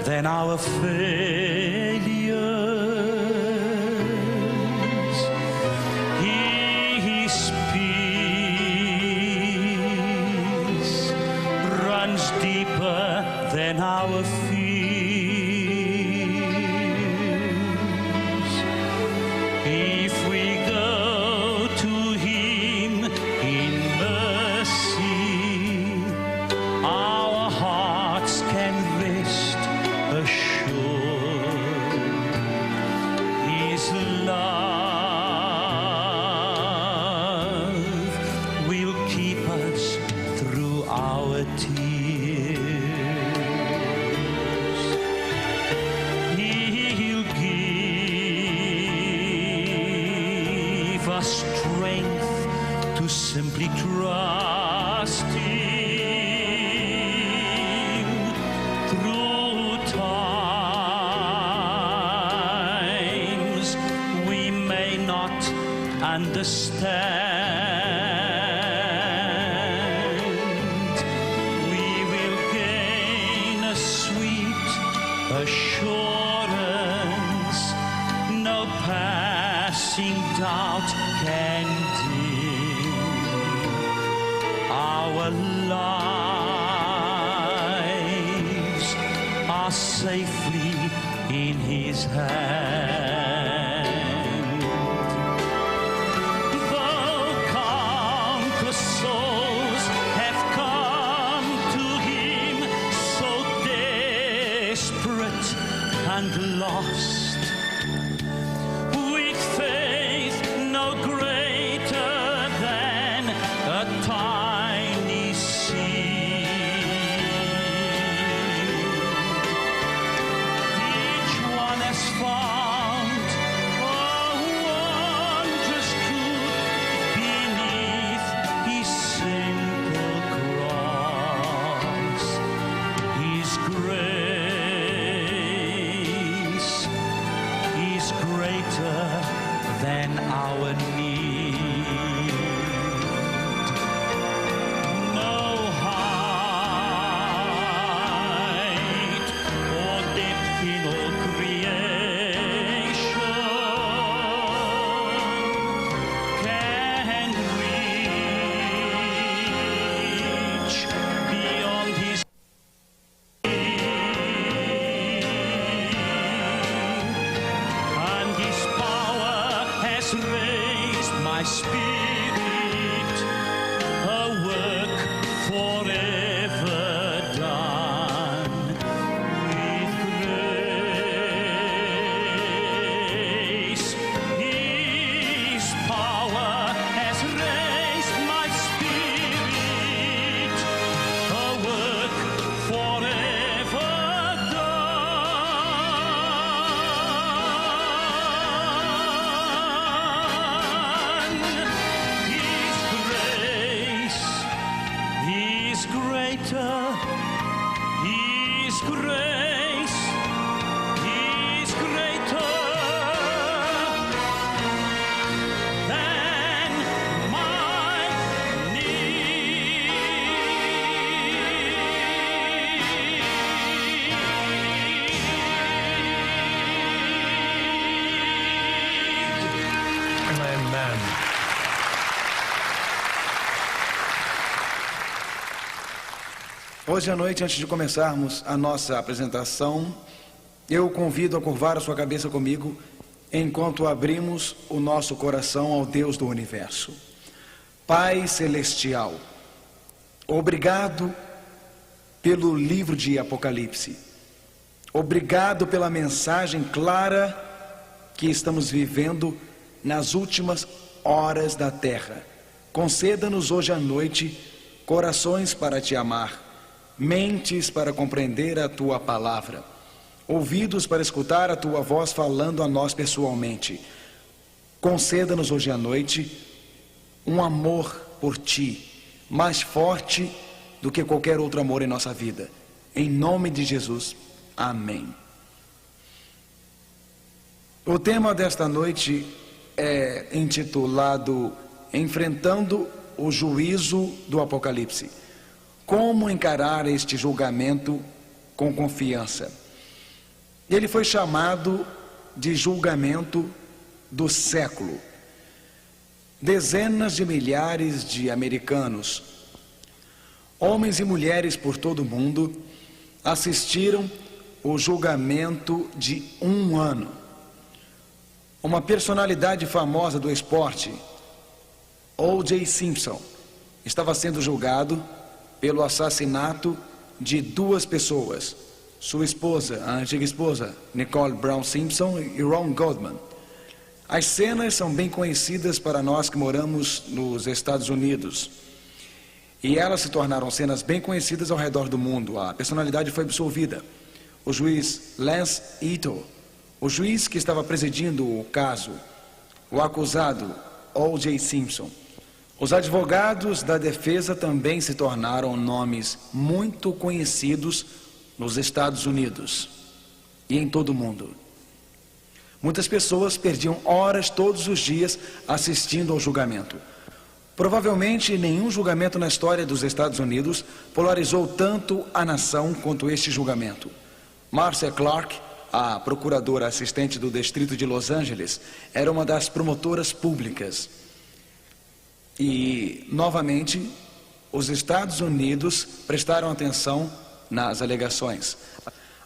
than our failures. His peace runs deeper than our fears. If we go to Him in mercy, our hearts can rest assured. His love will keep us through our tears. He'll give us strength to simply trust Him through times we may not understand. We will gain a sweet assurance no passing doubt can dim. Our lives are safely in His hand. Though countless souls have come to Him so desperate and lost, with faith no greater than a tiny seed, each one has found a wondrous truth beneath His simple cross. His grace is greater than our need. No height or depth in all creation can reach beyond His and His power has raised my spirit, a work forever done with grace. His power has raised my spirit, a work forever done. His grace is greater. His grace is greater than my need. Amen. Hoje à noite, antes de começarmos a nossa apresentação, eu o convido a curvar a sua cabeça comigo enquanto abrimos o nosso coração ao Deus do Universo. Pai Celestial, obrigado pelo livro de Apocalipse. Obrigado pela mensagem clara que estamos vivendo nas últimas horas da terra. Conceda-nos hoje à noite corações para te amar, mentes para compreender a tua palavra, ouvidos para escutar a tua voz falando a nós pessoalmente. Conceda-nos hoje à noite um amor por ti, mais forte do que qualquer outro amor em nossa vida. Em nome de Jesus, amém. O tema desta noite é intitulado Enfrentando o Juízo do Apocalipse. Como encarar este julgamento com confiança? Ele foi chamado de julgamento do século. Dezenas de milhares de americanos, homens e mulheres por todo o mundo, assistiram o julgamento de 1 ano. Uma personalidade famosa do esporte, O.J. Simpson, estava sendo julgado pelo assassinato de 2 pessoas, sua esposa, a antiga esposa, Nicole Brown Simpson, e Ron Goldman. As cenas são bem conhecidas para nós que moramos nos Estados Unidos. E elas se tornaram cenas bem conhecidas ao redor do mundo. A personalidade foi absolvida. O juiz Lance Ito, o juiz que estava presidindo o caso, o acusado O.J. Simpson. Os advogados da defesa também se tornaram nomes muito conhecidos nos Estados Unidos e em todo o mundo. Muitas pessoas perdiam horas todos os dias assistindo ao julgamento. Provavelmente nenhum julgamento na história dos Estados Unidos polarizou tanto a nação quanto este julgamento. Marcia Clark, a procuradora assistente do Distrito de Los Angeles, era uma das promotoras públicas. E, novamente, os Estados Unidos prestaram atenção nas alegações.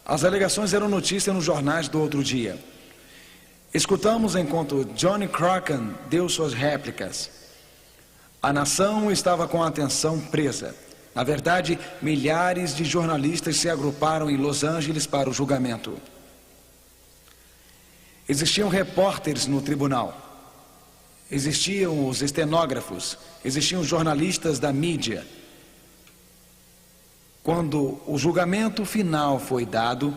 As alegações eram notícia nos jornais do outro dia. Escutamos enquanto Johnny Crockett deu suas réplicas. A nação estava com a atenção presa. Na verdade, milhares de jornalistas se agruparam em Los Angeles para o julgamento. Existiam repórteres no tribunal. Existiam os estenógrafos. Existiam os jornalistas da mídia. Quando o julgamento final foi dado,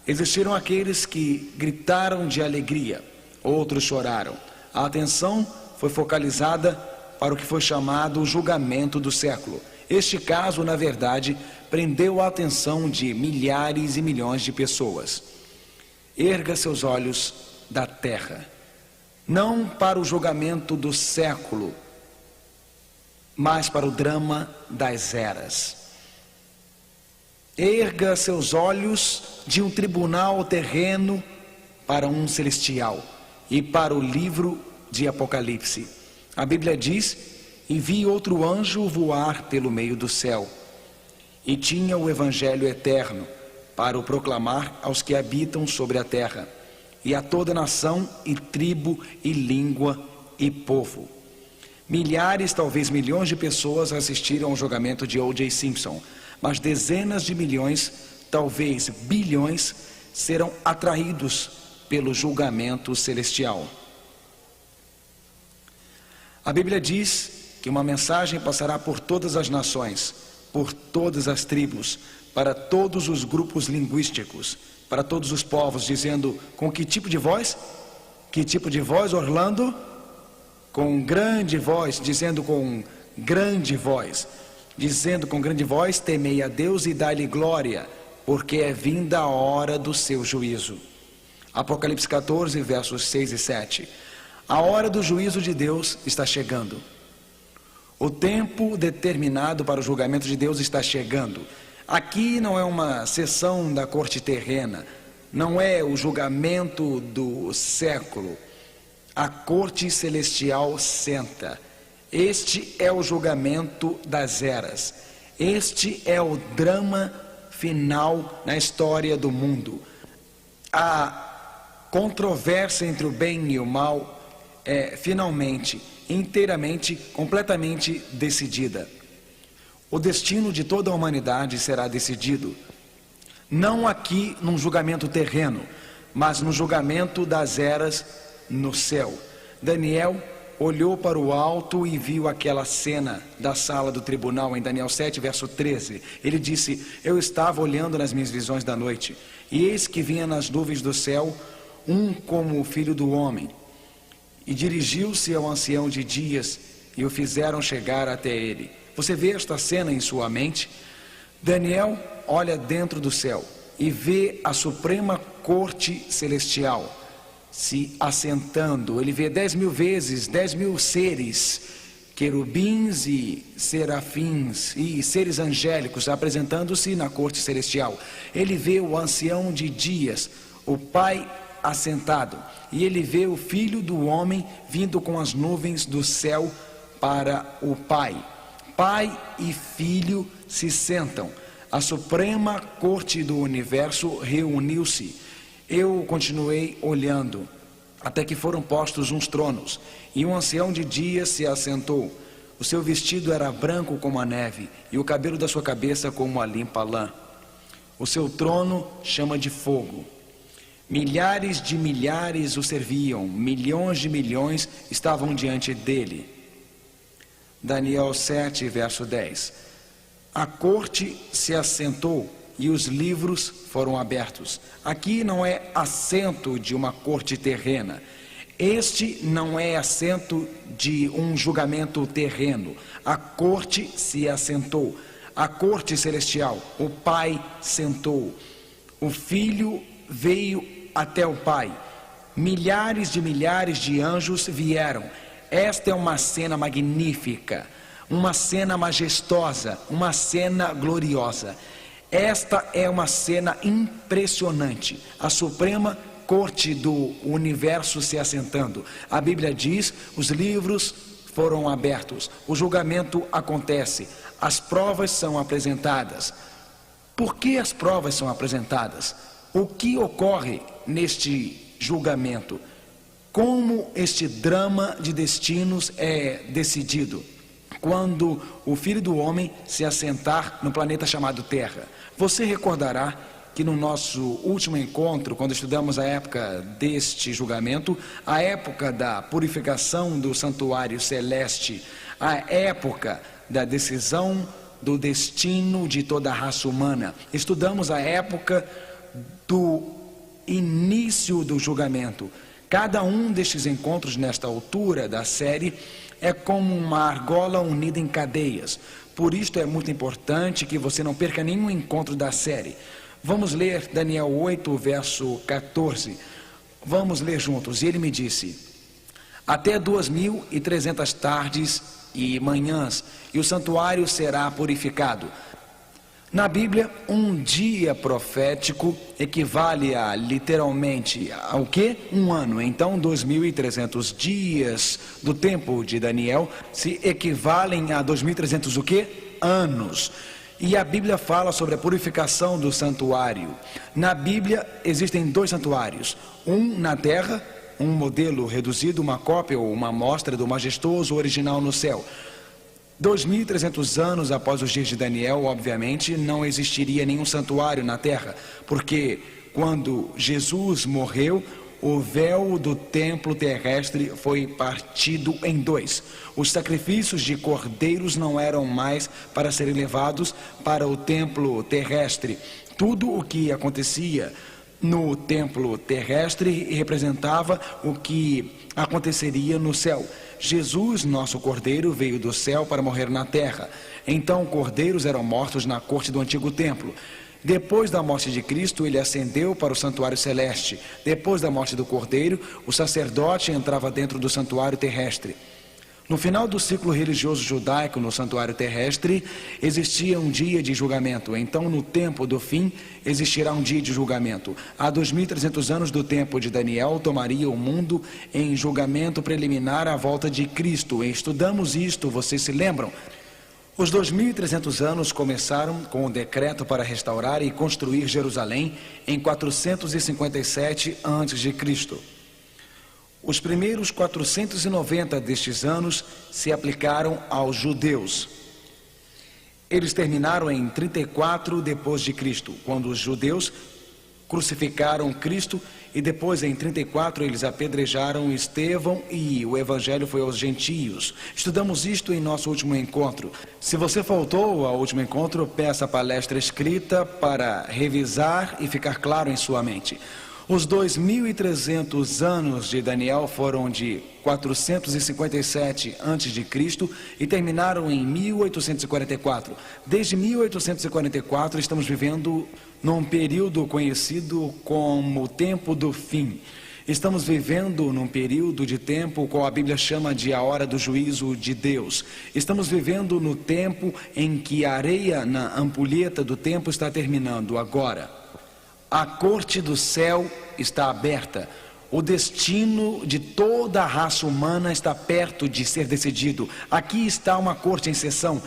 existiram aqueles que gritaram de alegria, outros choraram. A atenção foi focalizada para o que foi chamado o julgamento do século. Este caso, na verdade, prendeu a atenção de milhares e milhões de pessoas. Erga seus olhos da terra, não para o julgamento do século, mas para o drama das eras. Erga seus olhos de um tribunal terreno para um celestial e para o livro de Apocalipse. A Bíblia diz: e vi outro anjo voar pelo meio do céu, e tinha o evangelho eterno para o proclamar aos que habitam sobre a terra, e a toda nação e tribo e língua e povo. Milhares, talvez milhões de pessoas assistiram ao julgamento de O.J. Simpson, mas dezenas de milhões, talvez bilhões, serão atraídos pelo julgamento celestial. A Bíblia diz que uma mensagem passará por todas as nações, por todas as tribos, para todos os grupos linguísticos, para todos os povos, dizendo: com que tipo de voz? Que tipo de voz, Orlando? Com grande voz, dizendo com grande voz. Dizendo com grande voz: temei a Deus e dai-lhe glória, porque é vinda a hora do seu juízo. Apocalipse 14, versos 6 e 7. A hora do juízo de Deus está chegando. O tempo determinado para o julgamento de Deus está chegando. Aqui não é uma sessão da corte terrena, não é o julgamento do século. A corte celestial senta. Este é o julgamento das eras. Este é o drama final na história do mundo. A controvérsia entre o bem e o mal é finalmente, inteiramente, completamente decidida. O destino de toda a humanidade será decidido, não aqui num julgamento terreno, mas no julgamento das eras no céu. Daniel olhou para o alto e viu aquela cena da sala do tribunal em Daniel 7, verso 13. Ele disse: eu estava olhando nas minhas visões da noite, e eis que vinha nas nuvens do céu um como o filho do homem, e dirigiu-se ao ancião de dias, e o fizeram chegar até ele. Você vê esta cena em sua mente? Daniel olha dentro do céu e vê a suprema corte celestial se assentando. Ele vê 10.000 vezes, 10.000 seres querubins e serafins e seres angélicos apresentando-se na corte celestial. Ele vê o ancião de dias, o Pai assentado, e ele vê o Filho do Homem vindo com as nuvens do céu para o Pai. Pai e Filho se sentam. A suprema corte do universo reuniu-se. Eu continuei olhando, até que foram postos uns tronos, e um ancião de dias se assentou. O seu vestido era branco como a neve, e o cabelo da sua cabeça como a limpa lã. O seu trono chama de fogo. Milhares de milhares o serviam, milhões de milhões estavam diante dele. Daniel 7, verso 10. A corte se assentou e os livros foram abertos. Aqui não é assento de uma corte terrena. Este não é assento de um julgamento terreno. A corte se assentou. A corte celestial, o Pai sentou. O Filho veio até o Pai. Milhares de anjos vieram. Esta é uma cena magnífica, uma cena majestosa, uma cena gloriosa. Esta é uma cena impressionante. A suprema corte do universo se assentando. A Bíblia diz: os livros foram abertos, o julgamento acontece, as provas são apresentadas. Por que as provas são apresentadas? O que ocorre neste julgamento? Como este drama de destinos é decidido? Quando o Filho do Homem se assentar no planeta chamado Terra. Você recordará que no nosso último encontro, quando estudamos a época deste julgamento, a época da purificação do santuário celeste, a época da decisão do destino de toda a raça humana, estudamos a época do início do julgamento. Cada um destes encontros nesta altura da série é como uma argola unida em cadeias. Por isto é muito importante que você não perca nenhum encontro da série. Vamos ler Daniel 8, verso 14. Vamos ler juntos. E ele me disse: até 2.300 tardes e manhãs, e o santuário será purificado. Na Bíblia, um dia profético equivale a literalmente ao quê? Um ano. Então, 2.300 dias do tempo de Daniel se equivalem a 2.300 o quê? Anos. E a Bíblia fala sobre a purificação do santuário. Na Bíblia existem dois santuários, um na terra, um modelo reduzido, uma cópia ou uma amostra do majestoso original no céu. 2.300 anos após os dias de Daniel, obviamente, não existiria nenhum santuário na terra, porque quando Jesus morreu, o véu do templo terrestre foi partido em dois. Os sacrifícios de cordeiros não eram mais para serem levados para o templo terrestre. Tudo o que acontecia no templo terrestre representava o que aconteceria no céu. Jesus, nosso cordeiro, veio do céu para morrer na terra. Então, cordeiros eram mortos na corte do antigo templo. Depois da morte de Cristo, ele ascendeu para o santuário celeste. Depois da morte do cordeiro, o sacerdote entrava dentro do santuário terrestre. No final do ciclo religioso judaico no santuário terrestre, existia um dia de julgamento. Então, no tempo do fim, existirá um dia de julgamento. Há 2.300 anos do tempo de Daniel, tomaria o mundo em julgamento preliminar à volta de Cristo. E estudamos isto, vocês se lembram? Os 2.300 anos começaram com o decreto para restaurar e construir Jerusalém em 457 a.C. Os primeiros 490 destes anos se aplicaram aos judeus. Eles terminaram em 34 depois de Cristo, quando os judeus crucificaram Cristo, e depois em 34 eles apedrejaram Estevão e o evangelho foi aos gentios. Estudamos isto em nosso último encontro. Se você faltou ao último encontro, peça a palestra escrita para revisar e ficar claro em sua mente. Os 2.300 anos de Daniel foram de 457 a.C. e terminaram em 1844. Desde 1844 estamos vivendo num período conhecido como o tempo do fim. Estamos vivendo num período de tempo qual a Bíblia chama de a hora do juízo de Deus. Estamos vivendo no tempo em que a areia na ampulheta do tempo está terminando agora. A corte do céu está aberta. O destino de toda a raça humana está perto de ser decidido. Aqui está uma corte em sessão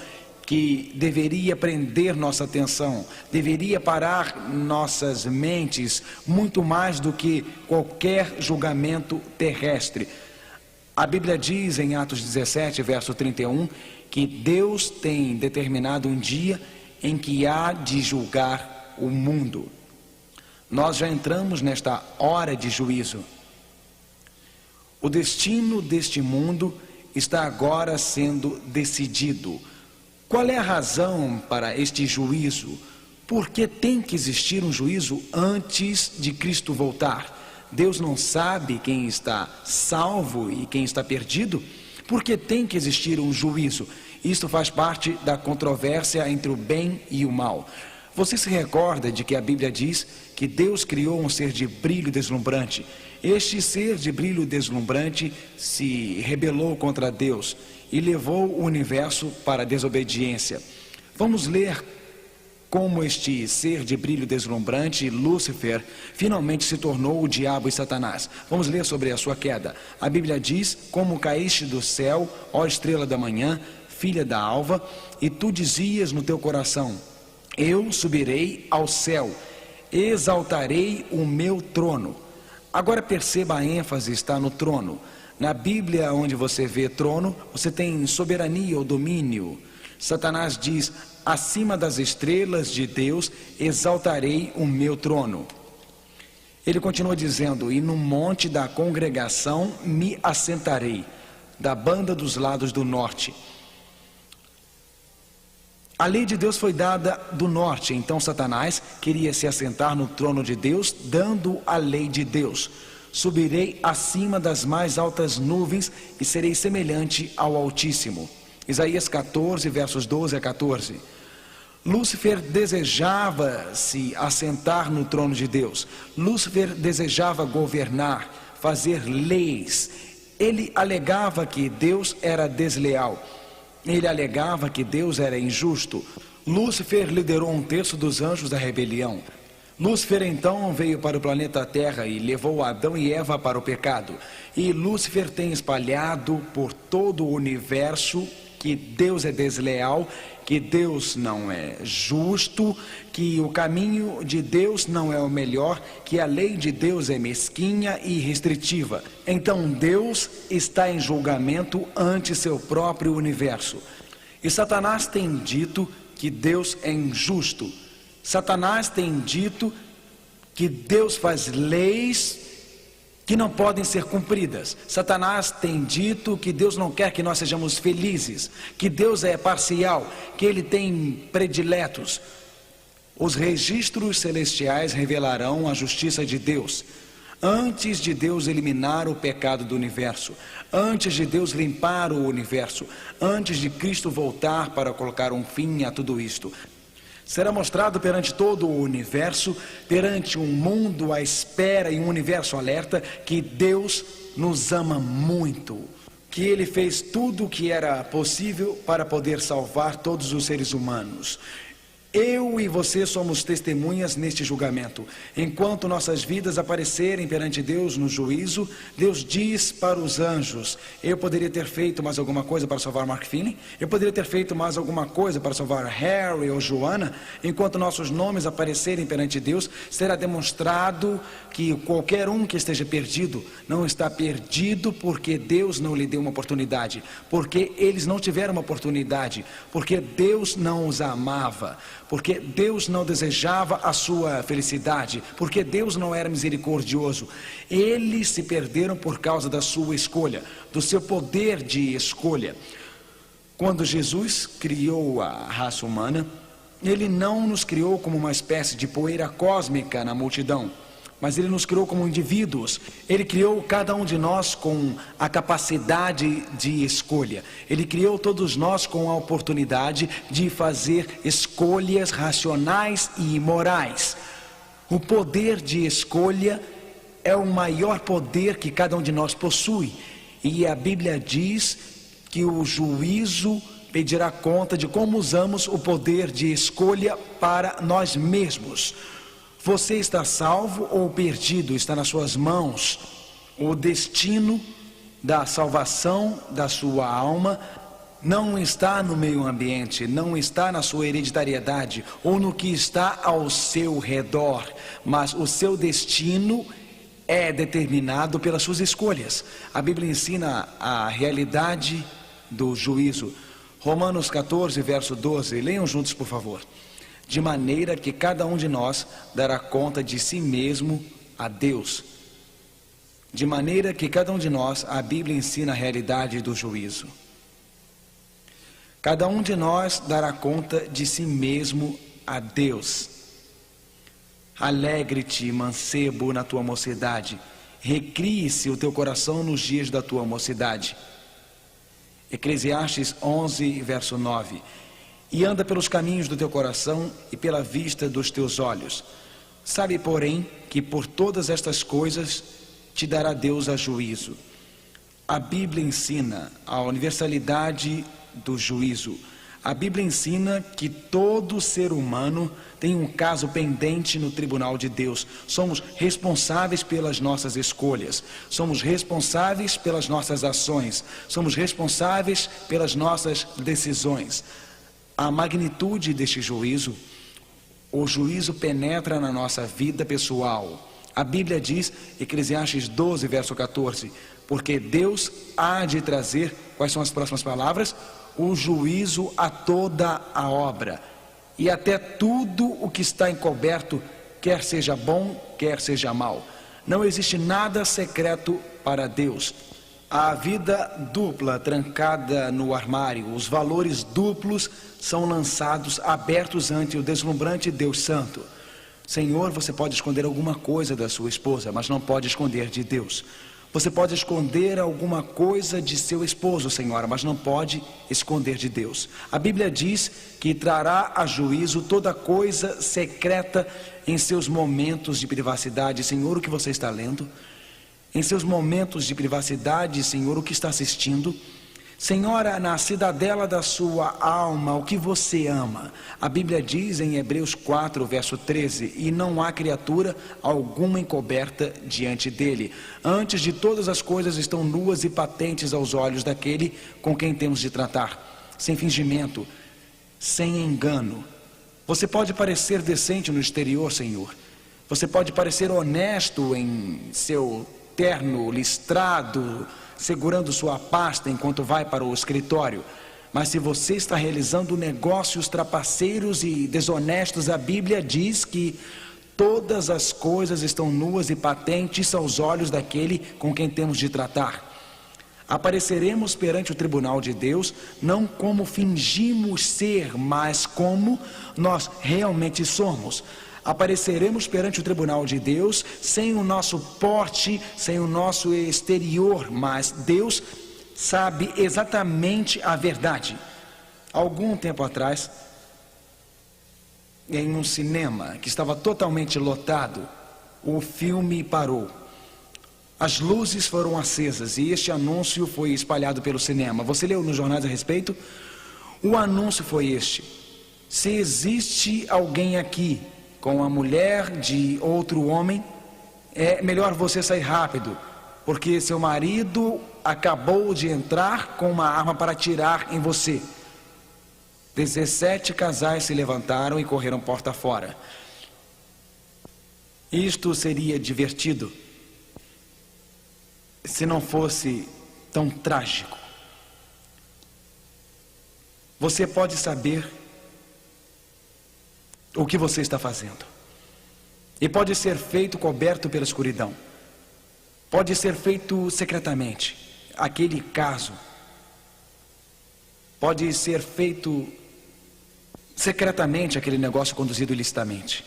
que deveria prender nossa atenção, deveria parar nossas mentes muito mais do que qualquer julgamento terrestre. A Bíblia diz em Atos 17, verso 31, que Deus tem determinado um dia em que há de julgar o mundo. Nós já entramos nesta hora de juízo. O destino deste mundo está agora sendo decidido. Qual é a razão para este juízo? Por que tem que existir um juízo antes de Cristo voltar? Deus não sabe quem está salvo e quem está perdido? Por que tem que existir um juízo? Isto faz parte da controvérsia entre o bem e o mal. Você se recorda de que a Bíblia diz que Deus criou um ser de brilho deslumbrante. Este ser de brilho deslumbrante se rebelou contra Deus e levou o universo para a desobediência. Vamos ler como este ser de brilho deslumbrante, Lúcifer, finalmente se tornou o diabo e Satanás. Vamos ler sobre a sua queda. A Bíblia diz: como caíste do céu, ó estrela da manhã, filha da alva, e tu dizias no teu coração: eu subirei ao céu, exaltarei o meu trono. Agora perceba, a ênfase está no trono. Na Bíblia, onde você vê trono, você tem soberania ou domínio. Satanás diz: acima das estrelas de Deus, exaltarei o meu trono. Ele continua dizendo: e no monte da congregação me assentarei, da banda dos lados do norte. A lei de Deus foi dada do norte, então Satanás queria se assentar no trono de Deus, dando a lei de Deus. Subirei acima das mais altas nuvens e serei semelhante ao Altíssimo. Isaías 14, versos 12 a 14. Lúcifer desejava se assentar no trono de Deus. Lúcifer desejava governar, fazer leis. Ele alegava que Deus era desleal. Ele alegava que Deus era injusto. Lúcifer liderou 1/3 dos anjos da rebelião. Lúcifer então veio para o planeta Terra e levou Adão e Eva para o pecado. E Lúcifer tem espalhado por todo o universo que Deus é desleal, que Deus não é justo, que o caminho de Deus não é o melhor, que a lei de Deus é mesquinha e restritiva. Então Deus está em julgamento ante seu próprio universo. E Satanás tem dito que Deus é injusto. Satanás tem dito que Deus faz leis que não podem ser cumpridas. Satanás tem dito que Deus não quer que nós sejamos felizes, que Deus é parcial, que Ele tem prediletos. Os registros celestiais revelarão a justiça de Deus. Antes de Deus eliminar o pecado do universo, antes de Deus limpar o universo, antes de Cristo voltar para colocar um fim a tudo isto, será mostrado perante todo o universo, perante um mundo à espera e um universo alerta, que Deus nos ama muito, que Ele fez tudo o que era possível para poder salvar todos os seres humanos. Eu e você somos testemunhas neste julgamento. Enquanto nossas vidas aparecerem perante Deus no juízo, Deus diz para os anjos: eu poderia ter feito mais alguma coisa para salvar Mark Finney? Eu poderia ter feito mais alguma coisa para salvar Harry ou Joana? Enquanto nossos nomes aparecerem perante Deus, será demonstrado que qualquer um que esteja perdido não está perdido porque Deus não lhe deu uma oportunidade, porque eles não tiveram uma oportunidade, porque Deus não os amava, porque Deus não desejava a sua felicidade, porque Deus não era misericordioso. Eles se perderam por causa da sua escolha, do seu poder de escolha. Quando Jesus criou a raça humana, Ele não nos criou como uma espécie de poeira cósmica na multidão, mas Ele nos criou como indivíduos. Ele criou cada um de nós com a capacidade de escolha. Ele criou todos nós com a oportunidade de fazer escolhas racionais e morais. O poder de escolha é o maior poder que cada um de nós possui. E a Bíblia diz que o juízo pedirá conta de como usamos o poder de escolha para nós mesmos. Você está salvo ou perdido? Está nas suas mãos. O destino da salvação da sua alma não está no meio ambiente, não está na sua hereditariedade ou no que está ao seu redor, mas o seu destino é determinado pelas suas escolhas. A Bíblia ensina a realidade do juízo. Romanos 14, verso 12, leiam juntos, por favor. De maneira que cada um de nós dará conta de si mesmo a Deus. De maneira que cada um de nós, a Bíblia ensina a realidade do juízo. Cada um de nós dará conta de si mesmo a Deus. Alegre-te, mancebo, na tua mocidade. Recrie-se o teu coração nos dias da tua mocidade. Eclesiastes 11, verso 9. E anda pelos caminhos do teu coração e pela vista dos teus olhos. Sabe, porém, que por todas estas coisas te dará Deus a juízo. A Bíblia ensina a universalidade do juízo. A Bíblia ensina que todo ser humano tem um caso pendente no tribunal de Deus. Somos responsáveis pelas nossas escolhas. Somos responsáveis pelas nossas ações. Somos responsáveis pelas nossas decisões. A magnitude deste juízo, o juízo penetra na nossa vida pessoal. A Bíblia diz, Eclesiastes 12, verso 14, porque Deus há de trazer, quais são as próximas palavras? O juízo a toda a obra, e até tudo o que está encoberto, quer seja bom, quer seja mal. Não existe nada secreto para Deus. A vida dupla trancada no armário, os valores duplos são lançados, abertos ante o deslumbrante Deus Santo. Senhor, você pode esconder alguma coisa da sua esposa, mas não pode esconder de Deus. Você pode esconder alguma coisa de seu esposo, Senhora, mas não pode esconder de Deus. A Bíblia diz que trará a juízo toda coisa secreta em seus momentos de privacidade. Senhor, o que você está lendo? Em seus momentos de privacidade, Senhor, o que está assistindo? Senhora, na cidadela da sua alma, o que você ama? A Bíblia diz em Hebreus 4, verso 13, e não há criatura alguma encoberta diante dele. Antes de todas as coisas estão nuas e patentes aos olhos daquele com quem temos de tratar, sem fingimento, sem engano. Você pode parecer decente no exterior, Senhor. Você pode parecer honesto em seu terno listrado, segurando sua pasta enquanto vai para o escritório. Mas se você está realizando negócios trapaceiros e desonestos, a Bíblia diz que todas as coisas estão nuas e patentes aos olhos daquele com quem temos de tratar. Apareceremos perante o tribunal de Deus, não como fingimos ser, mas como nós realmente somos. Apareceremos perante o tribunal de Deus sem o nosso porte, sem o nosso exterior, mas Deus sabe exatamente a verdade. Algum tempo atrás, em um cinema que estava totalmente lotado, o filme parou. As luzes foram acesas e este anúncio foi espalhado pelo cinema. Você leu nos jornais a respeito? O anúncio foi este: se existe alguém aqui com a mulher de outro homem, é melhor você sair rápido, porque seu marido acabou de entrar com uma arma para atirar em você. 17 casais se levantaram e correram porta fora. Isto seria divertido se não fosse tão trágico. Você pode saber o que você está fazendo, e pode ser feito coberto pela escuridão, pode ser feito secretamente. Aquele caso pode ser feito secretamente, aquele negócio conduzido ilicitamente.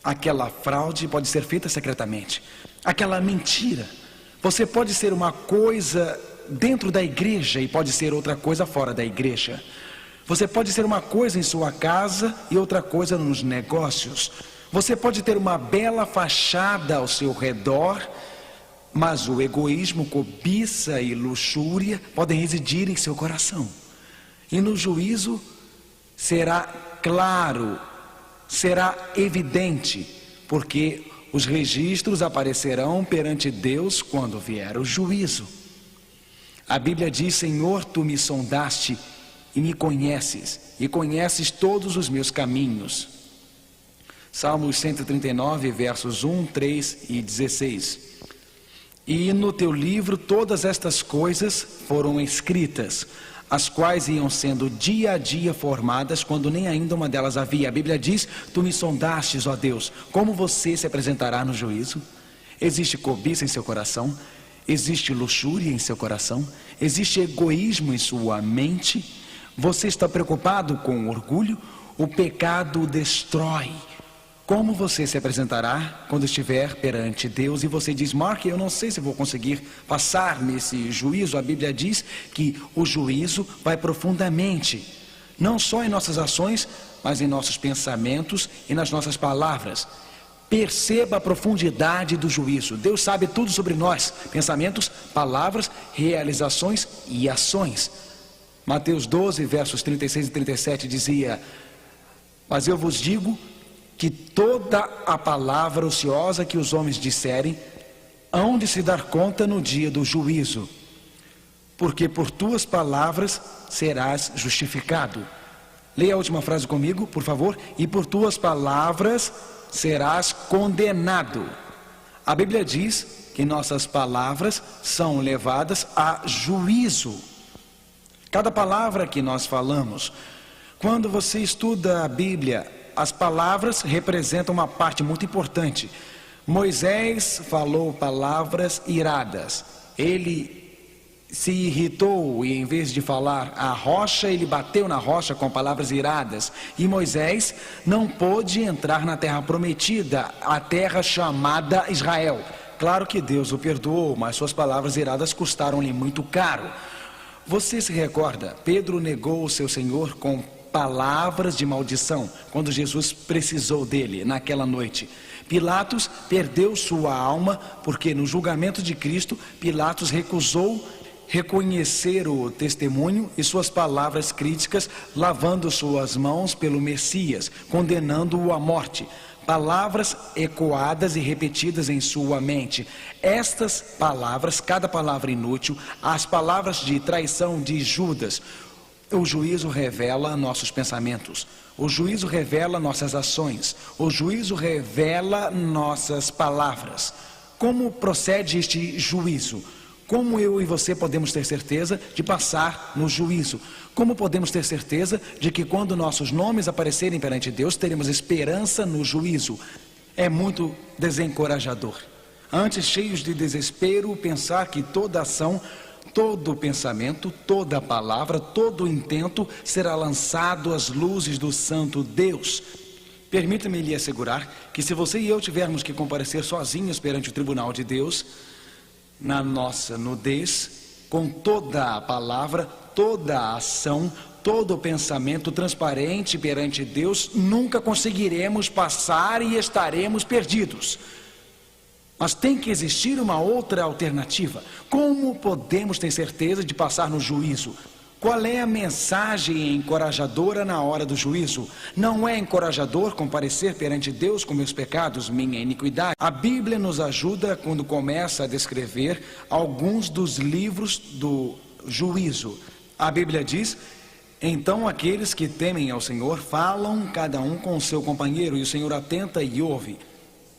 Aquela fraude pode ser feita secretamente. Aquela mentira, você pode ser uma coisa dentro da igreja e pode ser outra coisa fora da igreja. Você pode ser uma coisa em sua casa e outra coisa nos negócios. Você pode ter uma bela fachada ao seu redor, mas o egoísmo, cobiça e luxúria podem residir em seu coração. E no juízo será claro, será evidente, porque os registros aparecerão perante Deus quando vier o juízo. A Bíblia diz: Senhor, tu me sondaste e me conheces, e conheces todos os meus caminhos. Salmos 139, versos 1, 3 e 16. E no teu livro todas estas coisas foram escritas, as quais iam sendo dia a dia formadas, quando nem ainda uma delas havia. A Bíblia diz: tu me sondastes, ó Deus. Como você se apresentará no juízo? Existe cobiça em seu coração? Existe luxúria em seu coração? Existe egoísmo em sua mente? Você está preocupado com orgulho? O pecado destrói. Como você se apresentará quando estiver perante Deus e você diz: Mark, eu não sei se vou conseguir passar nesse juízo? A Bíblia diz que o juízo vai profundamente, não só em nossas ações, mas em nossos pensamentos e nas nossas palavras. Perceba a profundidade do juízo. Deus sabe tudo sobre nós: pensamentos, palavras, realizações e ações. Mateus 12, versos 36 e 37 dizia: mas eu vos digo que toda a palavra ociosa que os homens disserem, hão de se dar conta no dia do juízo, porque por tuas palavras serás justificado. Leia a última frase comigo, por favor. E por tuas palavras serás condenado. A Bíblia diz que nossas palavras são levadas a juízo. Cada palavra que nós falamos, quando você estuda a Bíblia, as palavras representam uma parte muito importante. Moisés falou palavras iradas. Ele se irritou e, em vez de falar a rocha, ele bateu na rocha com palavras iradas. E Moisés não pôde entrar na terra prometida, a terra chamada Israel. Claro que Deus o perdoou, mas suas palavras iradas custaram-lhe muito caro. Você se recorda? Pedro negou o seu Senhor com palavras de maldição, quando Jesus precisou dele naquela noite. Pilatos perdeu sua alma, porque no julgamento de Cristo, Pilatos recusou reconhecer o testemunho e suas palavras críticas, lavando suas mãos pelo Messias, condenando-o à morte. Palavras ecoadas e repetidas em sua mente. Estas palavras, cada palavra inútil, as palavras de traição de Judas. O juízo revela nossos pensamentos, o juízo revela nossas ações, o juízo revela nossas palavras. Como procede este juízo? Como eu e você podemos ter certeza de passar no juízo? Como podemos ter certeza de que quando nossos nomes aparecerem perante Deus, teremos esperança no juízo? É muito desencorajador. Antes, cheios de desespero, pensar que toda ação, todo pensamento, toda palavra, todo intento será lançado às luzes do santo Deus. Permita-me lhe assegurar que se você e eu tivermos que comparecer sozinhos perante o tribunal de Deus, na nossa nudez, com toda a palavra, toda a ação, todo o pensamento transparente perante Deus, nunca conseguiremos passar e estaremos perdidos. Mas tem que existir uma outra alternativa. Como podemos ter certeza de passar no juízo? Qual é a mensagem encorajadora na hora do juízo? Não é encorajador comparecer perante Deus com meus pecados, minha iniquidade? A Bíblia nos ajuda quando começa a descrever alguns dos livros do juízo. A Bíblia diz: então aqueles que temem ao Senhor falam cada um com o seu companheiro, e o Senhor atenta e ouve.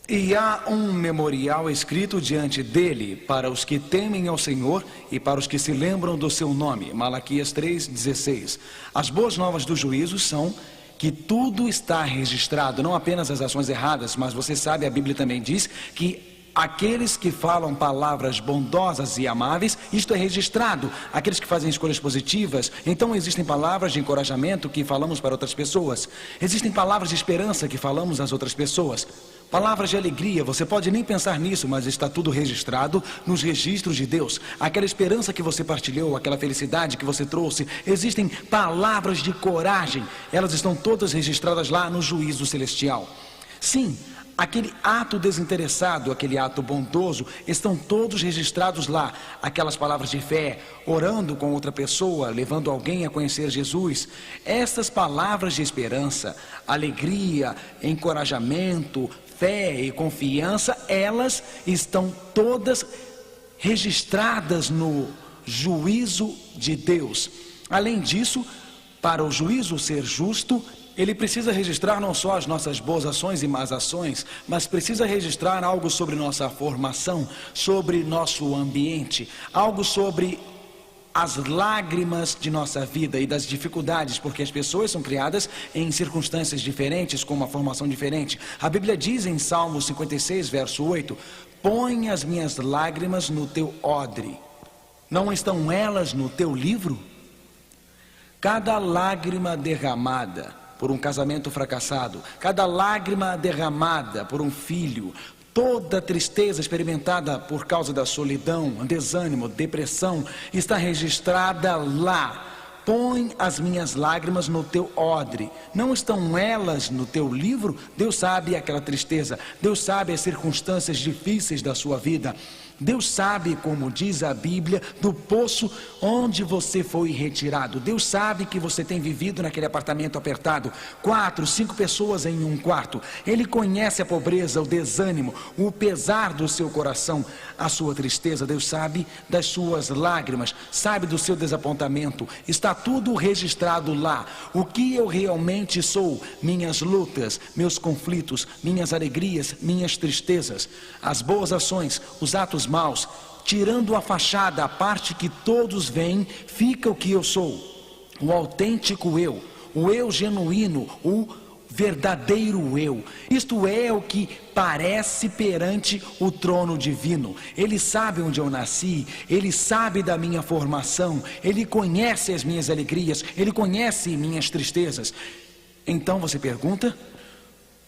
E há um memorial escrito diante dele para os que temem ao Senhor e para os que se lembram do seu nome. Malaquias 3,16. As boas novas do juízo são que tudo está registrado, não apenas as ações erradas, mas você sabe, a Bíblia também diz que aqueles que falam palavras bondosas e amáveis, isto é registrado. Aqueles que fazem escolhas positivas, então existem palavras de encorajamento que falamos para outras pessoas. Existem palavras de esperança que falamos às outras pessoas. Palavras de alegria, você pode nem pensar nisso, mas está tudo registrado nos registros de Deus. Aquela esperança que você partilhou, aquela felicidade que você trouxe. Existem palavras de coragem, elas estão todas registradas lá no juízo celestial. Sim, aquele ato desinteressado, aquele ato bondoso, estão todos registrados lá. Aquelas palavras de fé, orando com outra pessoa, levando alguém a conhecer Jesus. Estas palavras de esperança, alegria, encorajamento, fé e confiança, elas estão todas registradas no juízo de Deus. Além disso, para o juízo ser justo, ele precisa registrar não só as nossas boas ações e más ações, mas precisa registrar algo sobre nossa formação, sobre nosso ambiente, algo sobre as lágrimas de nossa vida e das dificuldades, porque as pessoas são criadas em circunstâncias diferentes, com uma formação diferente. A Bíblia diz em Salmo 56, verso 8: põe as minhas lágrimas no teu odre, não estão elas no teu livro? Cada lágrima derramada por um casamento fracassado, cada lágrima derramada por um filho, toda tristeza experimentada por causa da solidão, desânimo, depressão, está registrada lá. Põe as minhas lágrimas no teu odre, não estão elas no teu livro? Deus sabe aquela tristeza, Deus sabe as circunstâncias difíceis da sua vida. Deus sabe, como diz a Bíblia, do poço onde você foi retirado. Deus sabe que você tem vivido naquele apartamento apertado, 4, 5 pessoas em um quarto. Ele conhece a pobreza, o desânimo, o pesar do seu coração, a sua tristeza. Deus sabe das suas lágrimas, sabe do seu desapontamento. Está tudo registrado lá. O que eu realmente sou, minhas lutas, meus conflitos, minhas alegrias, minhas tristezas, as boas ações, os atos maus, tirando a fachada, a parte que todos veem, fica o que eu sou, o autêntico eu, o eu genuíno, o verdadeiro eu. Isto é o que parece perante o trono divino. Ele sabe onde eu nasci, ele sabe da minha formação, ele conhece as minhas alegrias, ele conhece minhas tristezas. Então você pergunta: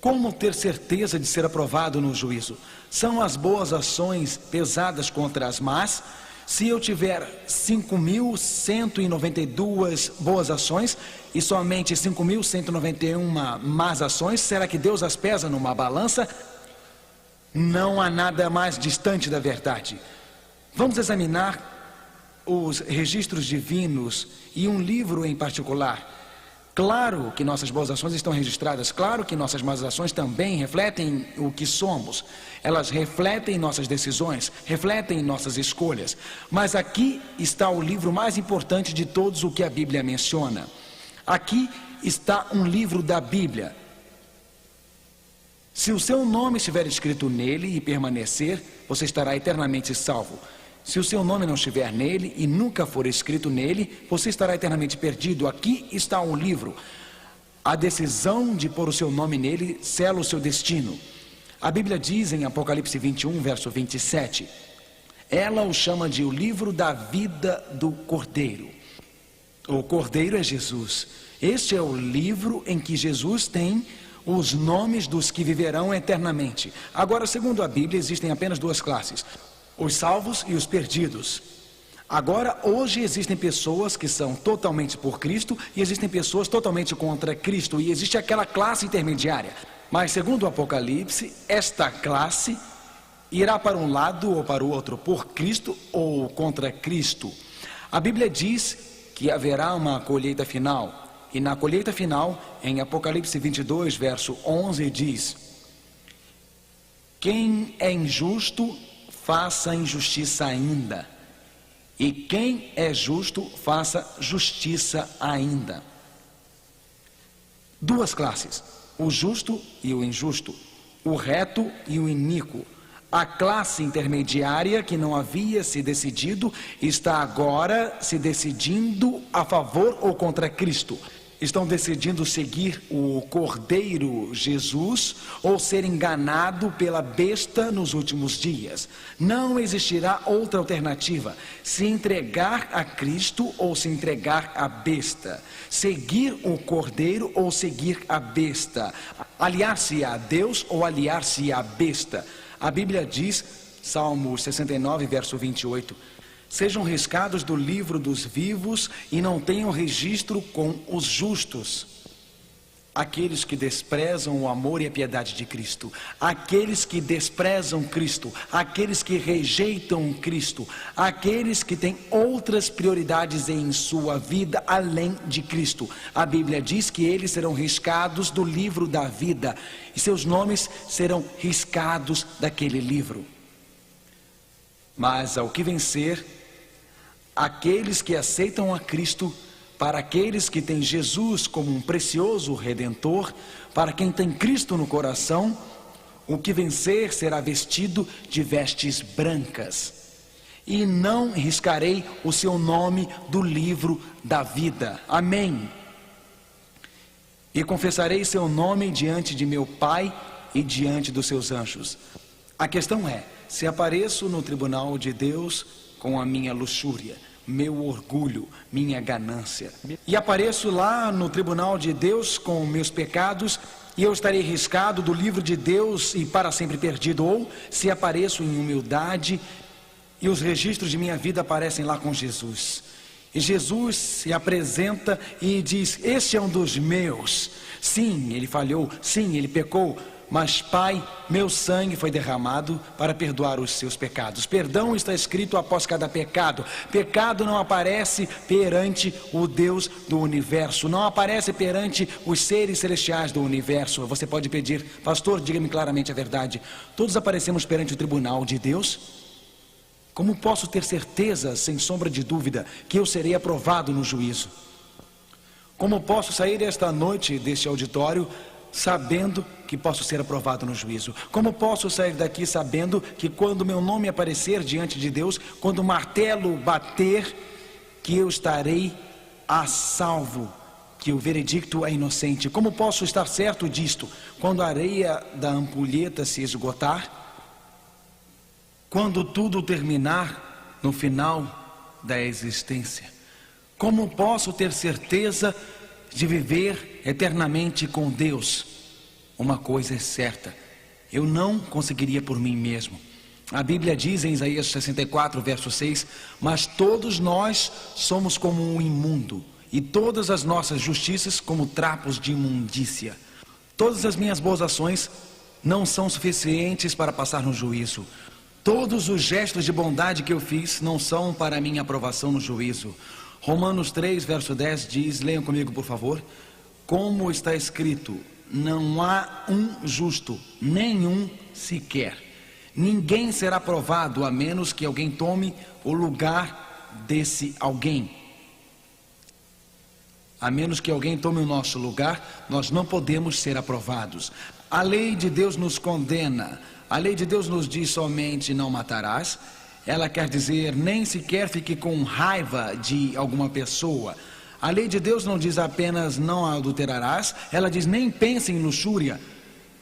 como ter certeza de ser aprovado no juízo? São as boas ações pesadas contra as más? Se eu tiver 5.192 boas ações e somente 5.191 más ações, será que Deus as pesa numa balança? Não há nada mais distante da verdade. Vamos examinar os registros divinos e um livro em particular. Claro que nossas boas ações estão registradas, claro que nossas más ações também refletem o que somos. Elas refletem nossas decisões, refletem nossas escolhas. Mas aqui está o livro mais importante de todos o que a Bíblia menciona. Aqui está um livro da Bíblia. Se o seu nome estiver escrito nele e permanecer, você estará eternamente salvo. Se o seu nome não estiver nele e nunca for escrito nele, você estará eternamente perdido. Aqui está o livro. A decisão de pôr o seu nome nele sela o seu destino. A Bíblia diz em Apocalipse 21, verso 27, ela o chama de o livro da vida do Cordeiro. O Cordeiro é Jesus. Este é o livro em que Jesus tem os nomes dos que viverão eternamente. Agora, segundo a Bíblia, existem apenas duas classes: os salvos e os perdidos. Agora, hoje existem pessoas que são totalmente por Cristo e existem pessoas totalmente contra Cristo, e existe aquela classe intermediária. Mas segundo o Apocalipse, esta classe irá para um lado ou para o outro, por Cristo ou contra Cristo. A Bíblia diz que haverá uma colheita final, e na colheita final, em Apocalipse 22, verso 11, diz: quem é injusto, faça injustiça ainda, e quem é justo, faça justiça ainda. Duas classes: o justo e o injusto, o reto e o iníquo. A classe intermediária, que não havia se decidido, está agora se decidindo a favor ou contra Cristo. Estão decidindo seguir o Cordeiro Jesus ou ser enganado pela besta nos últimos dias. Não existirá outra alternativa: se entregar a Cristo ou se entregar à besta, seguir o Cordeiro ou seguir a besta, aliar-se a Deus ou aliar-se à besta. A Bíblia diz, Salmo 69, verso 28, sejam riscados do livro dos vivos e não tenham registro com os justos. aqueles que desprezam o amor e a piedade de Cristo, aqueles que desprezam Cristo, aqueles que rejeitam Cristo, aqueles que têm outras prioridades em sua vida além de Cristo. A Bíblia diz que eles serão riscados do livro da vida e seus nomes serão riscados daquele livro. Mas ao que vencer, aqueles que aceitam a Cristo, para aqueles que têm Jesus como um precioso Redentor, para quem tem Cristo no coração, o que vencer será vestido de vestes brancas. E não riscarei o seu nome do livro da vida. Amém. E confessarei seu nome diante de meu Pai e diante dos seus anjos. A questão é, se apareço no tribunal de Deus com a minha luxúria, meu orgulho, minha ganância, e apareço lá no tribunal de Deus com meus pecados, e eu estarei riscado do livro de Deus e para sempre perdido. Ou se apareço em humildade e os registros de minha vida aparecem lá com Jesus, e Jesus se apresenta e diz: este é um dos meus. Sim, ele falhou, sim, ele pecou, mas Pai, meu sangue foi derramado para perdoar os seus pecados. Perdão está escrito após cada pecado. Pecado não aparece perante o Deus do universo, não aparece perante os seres celestiais do universo. Você pode pedir: pastor, diga-me claramente a verdade. Todos aparecemos perante o tribunal de Deus? Como posso ter certeza, sem sombra de dúvida, que eu serei aprovado no juízo? Como posso sair esta noite deste auditório sabendo que posso ser aprovado no juízo? Como posso sair daqui sabendo que quando meu nome aparecer diante de Deus, quando o martelo bater, que eu estarei a salvo, que o veredicto é inocente? Como posso estar certo disto? Quando a areia da ampulheta se esgotar, quando tudo terminar no final da existência? Como posso ter certeza de viver eternamente com Deus? Uma coisa é certa: eu não conseguiria por mim mesmo. A Bíblia diz em Isaías 64, verso 6: mas todos nós somos como um imundo, e todas as nossas justiças como trapos de imundícia. Todas as minhas boas ações não são suficientes para passar no juízo. Todos os gestos de bondade que eu fiz não são para minha aprovação no juízo. Romanos 3, verso 10 diz, leiam comigo por favor: como está escrito, não há um justo, nenhum sequer. Ninguém será aprovado a menos que alguém tome o lugar desse alguém. A menos que alguém tome o nosso lugar, nós não podemos ser aprovados. A lei de Deus nos condena. A lei de Deus nos diz somente: não matarás. Ela quer dizer, nem sequer fique com raiva de alguma pessoa. A lei de Deus não diz apenas não adulterarás. Ela diz, nem pense em luxúria.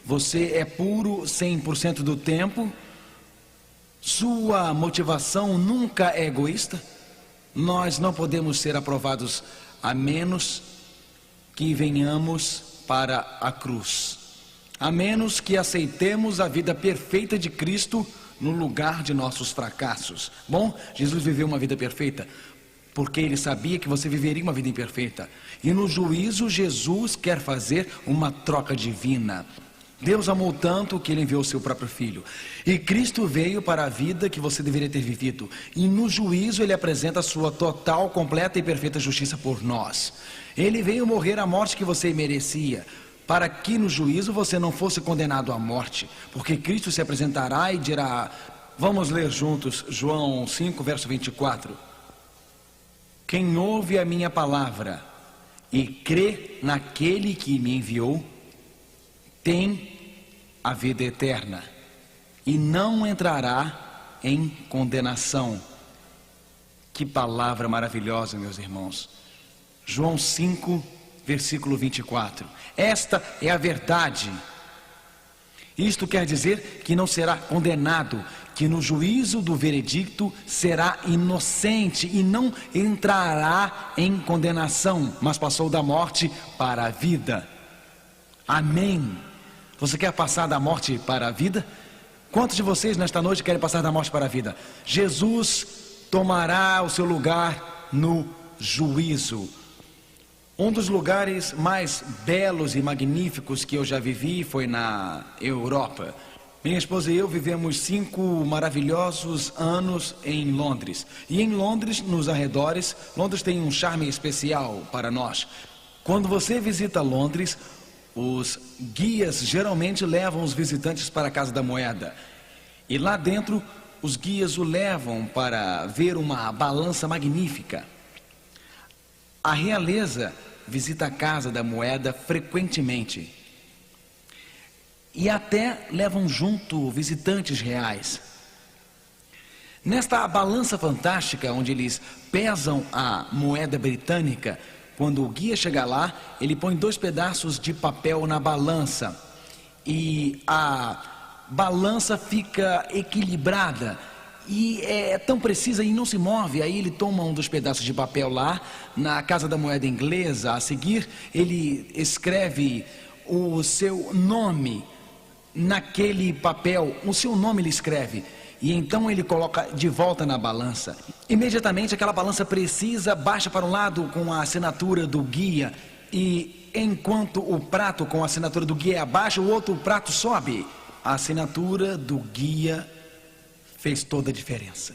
Você é puro 100% do tempo. Sua motivação nunca é egoísta. Nós não podemos ser aprovados a menos que venhamos para a cruz, a menos que aceitemos a vida perfeita de Cristo no lugar de nossos fracassos. Bom, Jesus viveu uma vida perfeita porque ele sabia que você viveria uma vida imperfeita. E no juízo Jesus quer fazer uma troca divina. Deus amou tanto que ele enviou seu próprio filho, e Cristo veio para a vida que você deveria ter vivido, e no juízo ele apresenta a sua total, completa e perfeita justiça por nós. Ele veio morrer a morte que você merecia, para que no juízo você não fosse condenado à morte, porque Cristo se apresentará e dirá, vamos ler juntos João 5, verso 24. Quem ouve a minha palavra e crê naquele que me enviou, tem a vida eterna e não entrará em condenação. Que palavra maravilhosa, meus irmãos. João 5, versículo 24. Esta é a verdade. Isto quer dizer que não será condenado, que no juízo do veredicto será inocente e não entrará em condenação, mas passou da morte para a vida. Amém. Você quer passar da morte para a vida? Quantos de vocês nesta noite querem passar da morte para a vida? Jesus tomará o seu lugar no juízo. Um dos lugares mais belos e magníficos que eu já vivi foi na Europa. Minha esposa e eu vivemos 5 maravilhosos anos em Londres. E em Londres, nos arredores, Londres tem um charme especial para nós. Quando você visita Londres, os guias geralmente levam os visitantes para a Casa da Moeda. E lá dentro, os guias o levam para ver uma balança magnífica. A realeza visita a Casa da Moeda frequentemente. E até levam junto visitantes reais. Nesta balança fantástica, onde eles pesam a moeda britânica, quando o guia chega lá, ele põe 2 pedaços de papel na balança. E a balança fica equilibrada. E é tão precisa e não se move. Aí ele toma um dos pedaços de papel lá, na Casa da Moeda inglesa. A seguir, ele escreve o seu nome naquele papel. O seu nome ele escreve. E então ele coloca de volta na balança. Imediatamente aquela balança precisa baixa para um lado com a assinatura do guia. E enquanto o prato com a assinatura do guia é abaixo, o outro prato sobe. A assinatura do guia fez toda a diferença.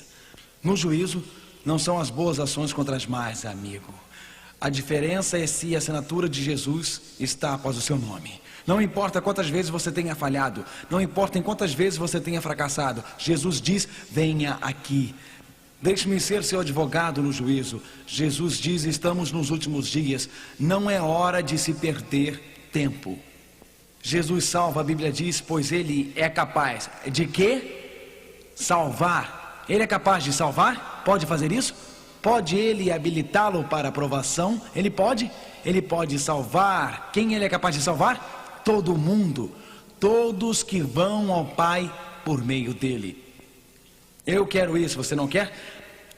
No juízo, não são as boas ações contra as más, amigo. A diferença é se a assinatura de Jesus está após o seu nome. Não importa quantas vezes você tenha falhado, não importa em quantas vezes você tenha fracassado, Jesus diz, venha aqui. Deixe-me ser seu advogado no juízo. Jesus diz, estamos nos últimos dias, não é hora de se perder tempo. Jesus salva, a Bíblia diz, pois ele é capaz de quê? Salvar. Ele é capaz de salvar? Pode fazer isso? Pode ele habilitá-lo para aprovação? Ele pode salvar. Quem ele é capaz de salvar? Todo mundo. Todos que vão ao Pai por meio dele. Eu quero isso, você não quer?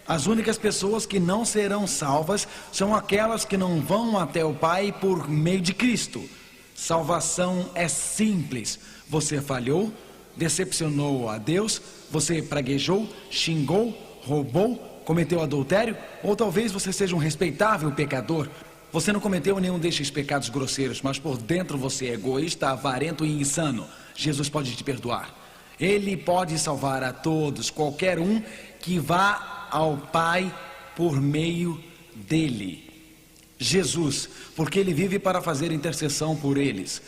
As únicas pessoas que não serão salvas são aquelas que não vão até o Pai por meio de Cristo. Salvação é simples. Você falhou, decepcionou a Deus, você praguejou, xingou, roubou, cometeu adultério, ou talvez você seja um respeitável pecador. Você não cometeu nenhum destes pecados grosseiros, mas por dentro você é egoísta, avarento e insano. Jesus pode te perdoar. Ele pode salvar a todos, qualquer um que vá ao Pai por meio dele. Jesus, porque ele vive para fazer intercessão por eles.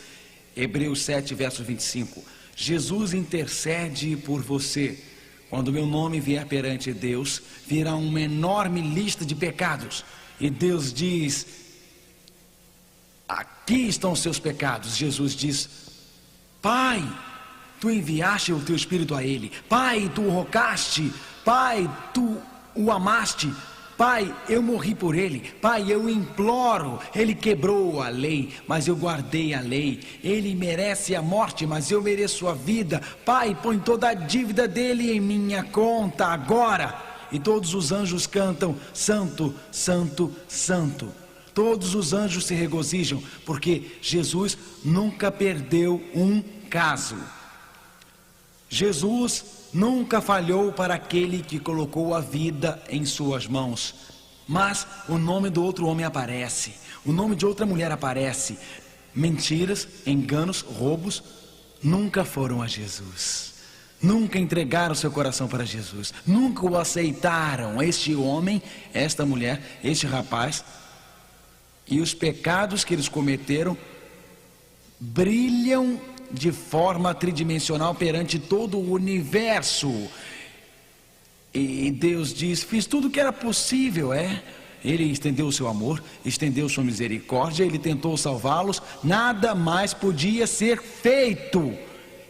Hebreus 7, verso 25. Jesus intercede por você. Quando meu nome vier perante Deus, virá uma enorme lista de pecados. E Deus diz, aqui estão os seus pecados. Jesus diz, Pai, tu enviaste o teu Espírito a ele. Pai, tu o rogaste. Pai, tu o amaste. Pai, eu morri por ele. Pai, eu imploro. Ele quebrou a lei, mas eu guardei a lei. Ele merece a morte, mas eu mereço a vida. Pai, põe toda a dívida dele em minha conta agora. E todos os anjos cantam, Santo, Santo, Santo. Todos os anjos se regozijam, porque Jesus nunca perdeu um caso. Jesus nunca falhou para aquele que colocou a vida em suas mãos. Mas o nome do outro homem aparece, o nome de outra mulher aparece. Mentiras, enganos, roubos nunca foram a Jesus. Nunca entregaram seu coração para Jesus. Nunca o aceitaram. Este homem, esta mulher, este rapaz, e os pecados que eles cometeram brilham de forma tridimensional perante todo o universo. E Deus diz, fiz tudo o que era possível, Ele estendeu o seu amor, estendeu sua misericórdia, Ele tentou salvá-los, nada mais podia ser feito.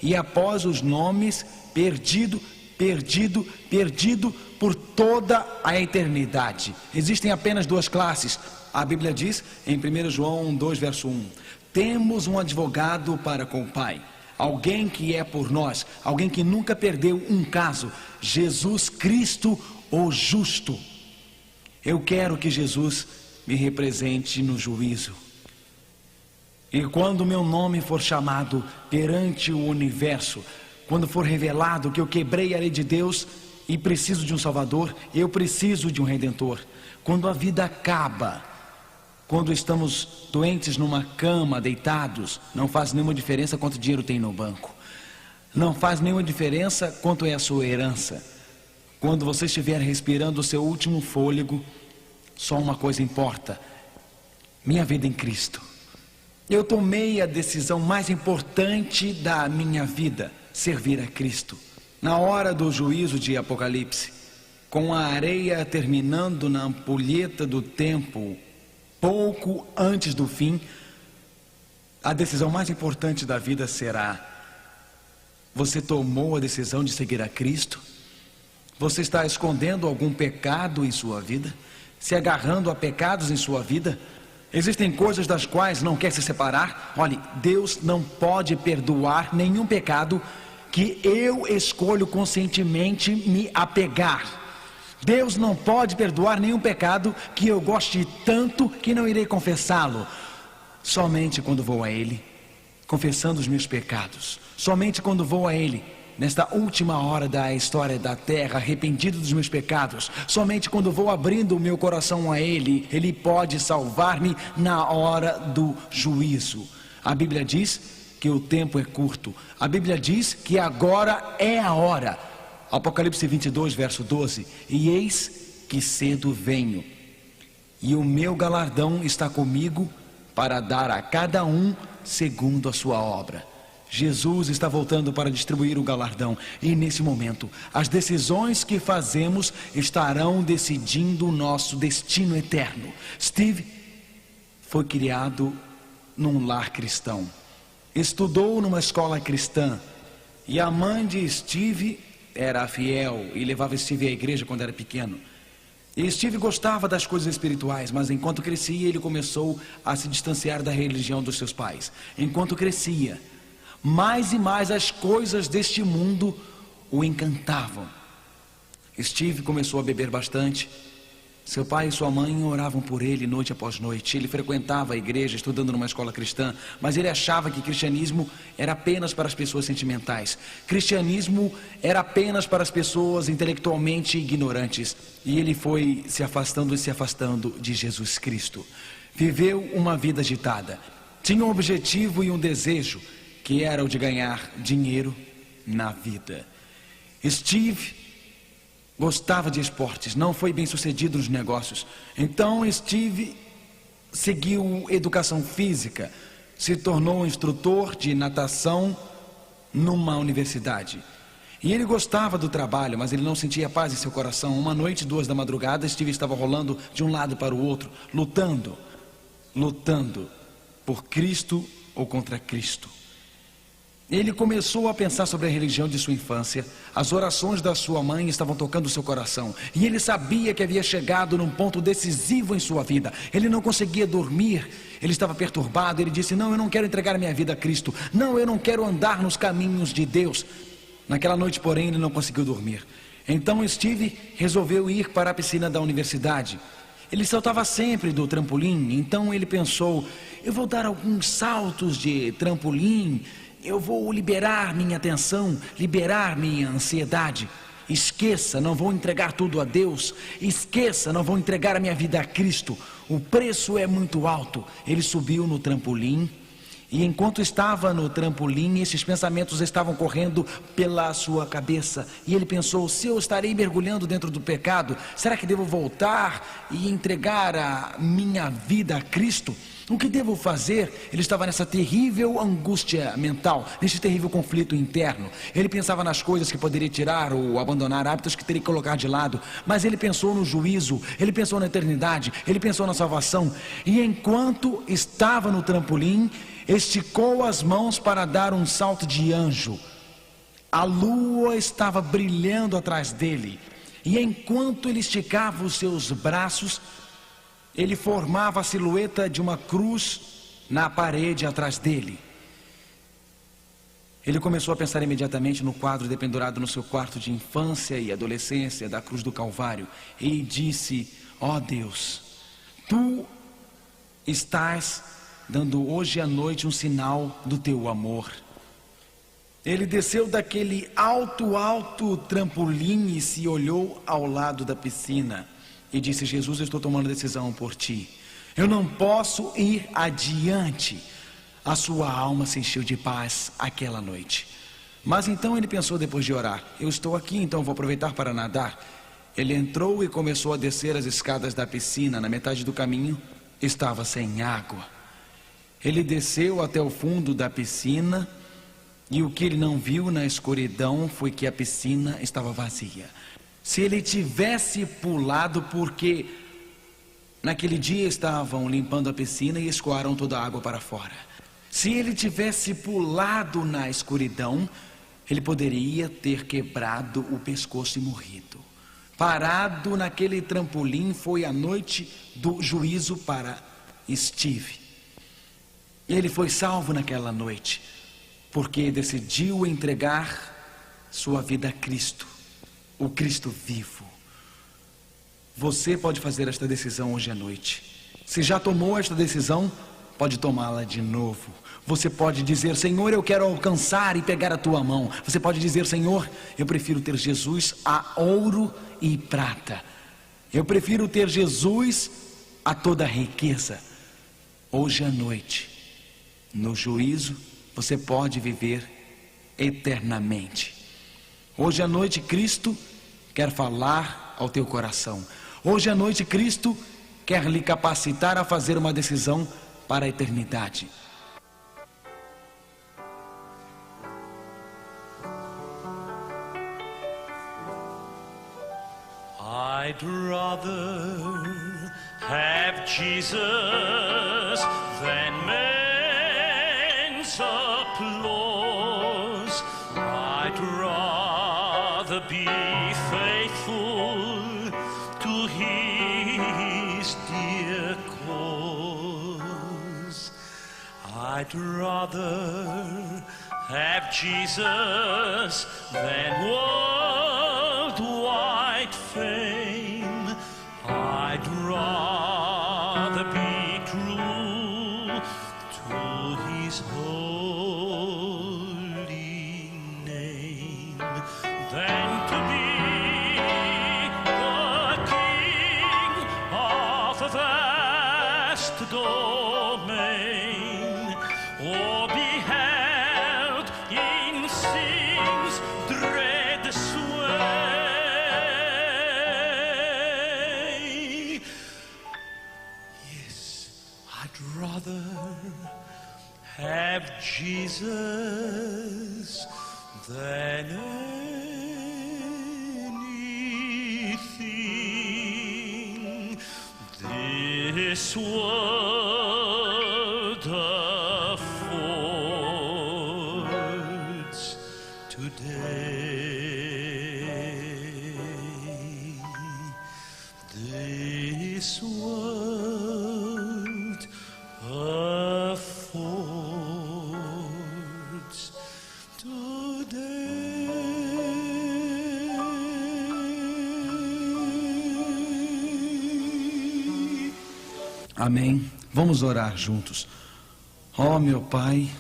E após os nomes, perdido por toda a eternidade. Existem apenas 2 classes. A Bíblia diz em 1 João 2, verso 1, temos um advogado para com o Pai, alguém que é por nós, alguém que nunca perdeu um caso, Jesus Cristo, o justo. Eu quero que Jesus me represente no juízo. E quando meu nome for chamado perante o universo, quando for revelado que eu quebrei a lei de Deus e preciso de um Salvador, eu preciso de um Redentor. Quando a vida acaba, Quando estamos doentes numa cama, deitados, não faz nenhuma diferença quanto dinheiro tem no banco. Não faz nenhuma diferença quanto é a sua herança. Quando você estiver respirando o seu último fôlego, só uma coisa importa: minha vida em Cristo. Eu tomei a decisão mais importante da minha vida: servir a Cristo. Na hora do juízo de Apocalipse, com a areia terminando na ampulheta do tempo, pouco antes do fim, a decisão mais importante da vida será: você tomou a decisão de seguir a Cristo? Você está escondendo algum pecado em sua vida? Se agarrando a pecados em sua vida? Existem coisas das quais não quer se separar? Olhe, Deus não pode perdoar nenhum pecado que eu escolho conscientemente me apegar. Deus não pode perdoar nenhum pecado que eu goste tanto que não irei confessá-lo. Somente quando vou a Ele, confessando os meus pecados. Somente quando vou a Ele, nesta última hora da história da terra, arrependido dos meus pecados. Somente quando vou abrindo o meu coração a Ele, Ele pode salvar-me na hora do juízo. A Bíblia diz que o tempo é curto. A Bíblia diz que agora é a hora. Apocalipse 22, verso 12. E eis que cedo venho, e o meu galardão está comigo para dar a cada um segundo a sua obra. Jesus está voltando para distribuir o galardão. E nesse momento, as decisões que fazemos estarão decidindo o nosso destino eterno. Steve foi criado num lar cristão. Estudou numa escola cristã. E a mãe de Steve era fiel e levava Steve à igreja quando era pequeno. E Steve gostava das coisas espirituais, mas enquanto crescia, ele começou a se distanciar da religião dos seus pais. Enquanto crescia, mais e mais as coisas deste mundo o encantavam. Steve começou a beber bastante. Seu pai e sua mãe oravam por ele noite após noite. Ele frequentava a igreja, estudando numa escola cristã, mas ele achava que cristianismo era apenas para as pessoas sentimentais. Cristianismo era apenas para as pessoas intelectualmente ignorantes. E ele foi se afastando e se afastando de Jesus Cristo. Viveu uma vida agitada. Tinha um objetivo e um desejo, que era o de ganhar dinheiro na vida. Steve gostava de esportes, não foi bem sucedido nos negócios. Então Steve seguiu educação física, se tornou instrutor de natação numa universidade. E ele gostava do trabalho, mas ele não sentia paz em seu coração. Uma noite, 2 da madrugada, Steve estava rolando de um lado para o outro, lutando por Cristo ou contra Cristo. Ele começou a pensar sobre a religião de sua infância. As orações da sua mãe estavam tocando o seu coração. E ele sabia que havia chegado num ponto decisivo em sua vida. Ele não conseguia dormir. Ele estava perturbado. Ele disse: não, eu não quero entregar minha vida a Cristo. Não, eu não quero andar nos caminhos de Deus. Naquela noite, porém, ele não conseguiu dormir. Então Steve resolveu ir para a piscina da universidade. Ele saltava sempre do trampolim. Então ele pensou: eu vou dar alguns saltos de trampolim. Eu vou liberar minha atenção, liberar minha ansiedade. Esqueça, não vou entregar tudo a Deus. Esqueça, não vou entregar a minha vida a Cristo. O preço é muito alto. Ele subiu no trampolim. E enquanto estava no trampolim, esses pensamentos estavam correndo pela sua cabeça. E ele pensou: se eu estarei mergulhando dentro do pecado, será que devo voltar e entregar a minha vida a Cristo? O que devo fazer? Ele estava nessa terrível angústia mental, nesse terrível conflito interno. Ele pensava nas coisas que poderia tirar ou abandonar, hábitos que teria que colocar de lado. Mas ele pensou no juízo, ele pensou na eternidade, ele pensou na salvação. E enquanto estava no trampolim, esticou as mãos para dar um salto de anjo. A lua estava brilhando atrás dele. E enquanto ele esticava os seus braços, ele formava a silhueta de uma cruz na parede atrás dele. Ele começou a pensar imediatamente no quadro dependurado no seu quarto de infância e adolescência da cruz do Calvário. E disse: ó Deus, tu estás dando hoje à noite um sinal do teu amor. Ele desceu daquele alto trampolim e se olhou ao lado da piscina. E disse: Jesus, eu estou tomando decisão por ti. Eu não posso ir adiante. A sua alma se encheu de paz aquela noite. Mas então ele pensou depois de orar: eu estou aqui, então vou aproveitar para nadar. Ele entrou e começou a descer as escadas da piscina. Na metade do caminho estava sem água. Ele desceu até o fundo da piscina e o que ele não viu na escuridão foi que a piscina estava vazia. Se ele tivesse pulado, porque naquele dia estavam limpando a piscina e escoaram toda a água para fora. Se ele tivesse pulado na escuridão, ele poderia ter quebrado o pescoço e morrido. Parado naquele trampolim foi a noite do juízo para Steve. Ele foi salvo naquela noite, porque decidiu entregar sua vida a Cristo, o Cristo vivo. Você pode fazer esta decisão hoje à noite. Se já tomou esta decisão, pode tomá-la de novo. Você pode dizer: Senhor, eu quero alcançar e pegar a tua mão. Você pode dizer: Senhor, eu prefiro ter Jesus a ouro e prata. Eu prefiro ter Jesus a toda riqueza. Hoje à noite, no juízo, você pode viver eternamente. Hoje à noite, Cristo quer falar ao teu coração. Hoje à noite, Cristo quer lhe capacitar a fazer uma decisão para a eternidade. I'd rather have Jesus than men's applause. I'd rather be faithful to his dear cause. I'd rather have Jesus than worldwide fame. I'd rather be true to his holy name than to be the king of a vast domain, or be held in sin's dread sway. I'd rather have Jesus than anything this world affords today. This world affords today. Amém. Vamos orar juntos. Ó meu Pai,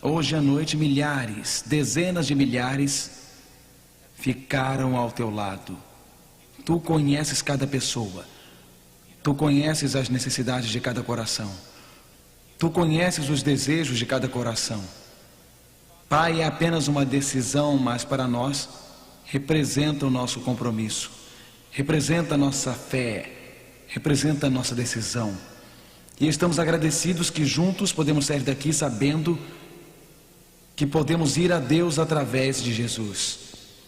hoje à noite milhares, dezenas de milhares ficaram ao teu lado. Tu conheces cada pessoa. Tu conheces as necessidades de cada coração. Tu conheces os desejos de cada coração. Pai, é apenas uma decisão, mas para nós representa o nosso compromisso, representa a nossa fé, representa a nossa decisão. E estamos agradecidos que juntos podemos sair daqui sabendo que podemos ir a Deus através de Jesus.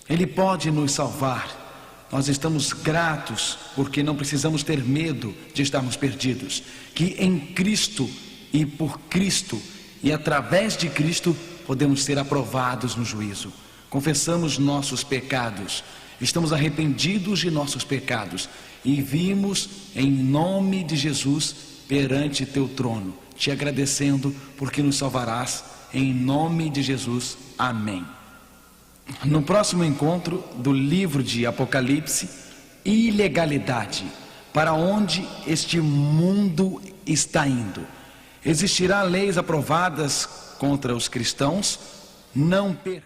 Ele pode nos salvar. Nós estamos gratos porque não precisamos ter medo de estarmos perdidos. Que em Cristo e por Cristo e através de Cristo podemos ser aprovados no juízo. Confessamos nossos pecados, estamos arrependidos de nossos pecados e vimos em nome de Jesus perante teu trono, te agradecendo porque nos salvarás em nome de Jesus. Amém. No próximo encontro do livro de Apocalipse, ilegalidade, para onde este mundo está indo. Existirá leis aprovadas contra os cristãos? Não perca.